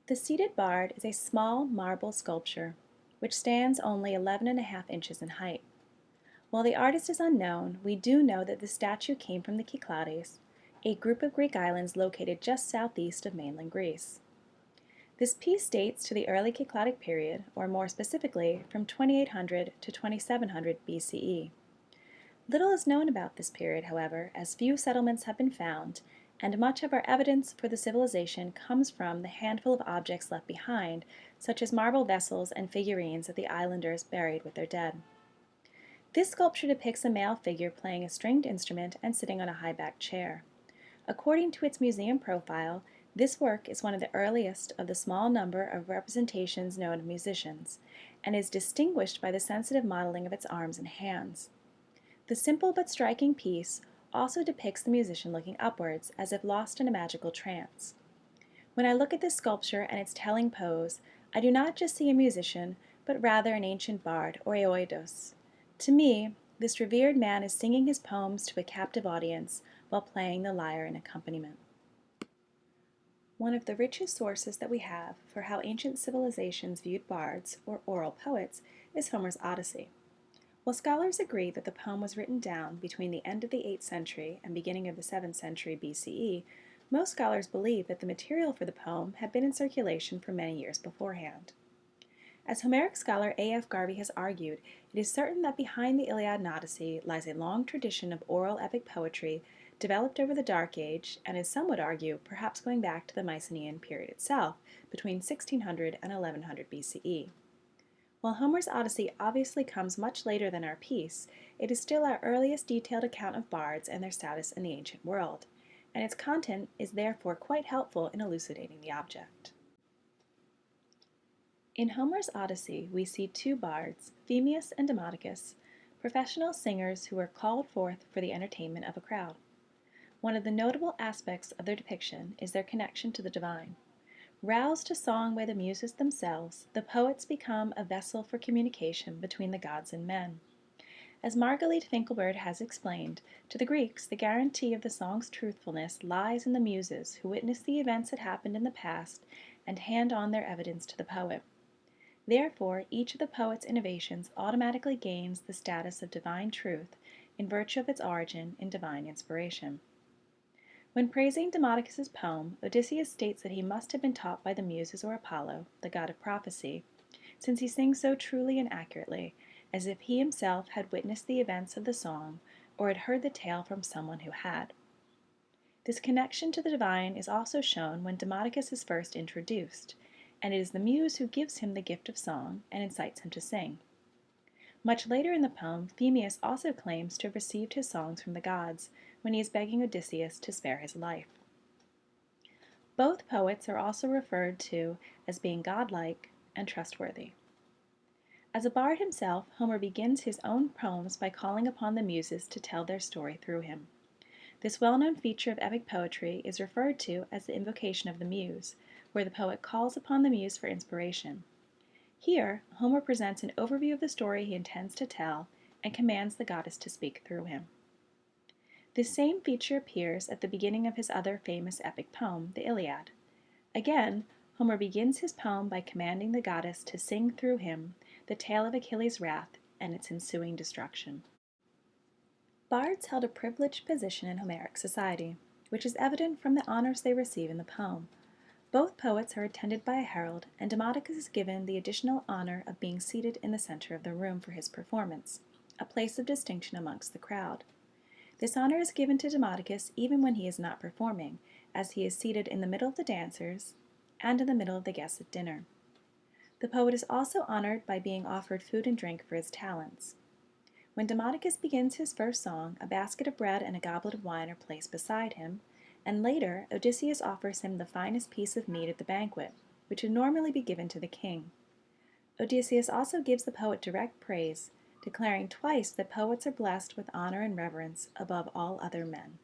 The seated bard is a small marble sculpture which stands only 11.5 inches in height. While the artist is unknown, we do know that the statue came from the Cyclades, a group of Greek islands located just southeast of mainland Greece. This piece dates to the early Cycladic period, or more specifically, from 2800 to 2700 BCE. Little is known about this period, however, as few settlements have been found, and much of our evidence for the civilization comes from the handful of objects left behind, such as marble vessels and figurines of the islanders buried with their dead. This sculpture depicts a male figure playing a stringed instrument and sitting on a high-backed chair. According to its museum profile, this work is one of the earliest of the small number of representations known of musicians, and is distinguished by the sensitive modeling of its arms and hands. The simple but striking piece also depicts the musician looking upwards, as if lost in a magical trance. When I look at this sculpture and its telling pose, I do not just see a musician, but rather an ancient bard, or Aoidos. To me, this revered man is singing his poems to a captive audience while playing the lyre in accompaniment. One of the richest sources that we have for how ancient civilizations viewed bards, or oral poets, is Homer's Odyssey. While scholars agree that the poem was written down between the end of the 8th century and beginning of the 7th century BCE, most scholars believe that the material for the poem had been in circulation for many years beforehand. As Homeric scholar A.F. Garvey has argued, it is certain that behind the Iliad and Odyssey lies a long tradition of oral epic poetry developed over the Dark Age, and as some would argue, perhaps going back to the Mycenaean period itself, between 1600 and 1100 BCE. While Homer's Odyssey obviously comes much later than our piece, it is still our earliest detailed account of bards and their status in the ancient world, and its content is therefore quite helpful in elucidating the object. In Homer's Odyssey, we see two bards, Phemius and Demodocus, professional singers who are called forth for the entertainment of a crowd. One of the notable aspects of their depiction is their connection to the divine. Roused to song by the muses themselves, the poets become a vessel for communication between the gods and men. As Margalete Finkelberg has explained, to the Greeks, the guarantee of the song's truthfulness lies in the muses who witness the events that happened in the past and hand on their evidence to the poet. Therefore, each of the poet's innovations automatically gains the status of divine truth in virtue of its origin in divine inspiration. When praising Demodocus's poem, Odysseus states that he must have been taught by the Muses or Apollo, the god of prophecy, since he sings so truly and accurately, as if he himself had witnessed the events of the song or had heard the tale from someone who had. This connection to the divine is also shown when Demodocus is first introduced, and it is the muse who gives him the gift of song and incites him to sing. Much later in the poem, Phemius also claims to have received his songs from the gods when he is begging Odysseus to spare his life. Both poets are also referred to as being godlike and trustworthy. As a bard himself, Homer begins his own poems by calling upon the muses to tell their story through him. This well-known feature of epic poetry is referred to as the invocation of the muse, where the poet calls upon the muse for inspiration. Here, Homer presents an overview of the story he intends to tell and commands the goddess to speak through him. This same feature appears at the beginning of his other famous epic poem, the Iliad. Again, Homer begins his poem by commanding the goddess to sing through him the tale of Achilles' wrath and its ensuing destruction. Bards held a privileged position in Homeric society, which is evident from the honors they receive in the poem. Both poets are attended by a herald, and Demodocus is given the additional honor of being seated in the center of the room for his performance, a place of distinction amongst the crowd. This honor is given to Demodocus even when he is not performing, as he is seated in the middle of the dancers and in the middle of the guests at dinner. The poet is also honored by being offered food and drink for his talents. When Demodocus begins his first song, a basket of bread and a goblet of wine are placed beside him, and later Odysseus offers him the finest piece of meat at the banquet, which would normally be given to the king. Odysseus also gives the poet direct praise, declaring twice that poets are blessed with honor and reverence above all other men.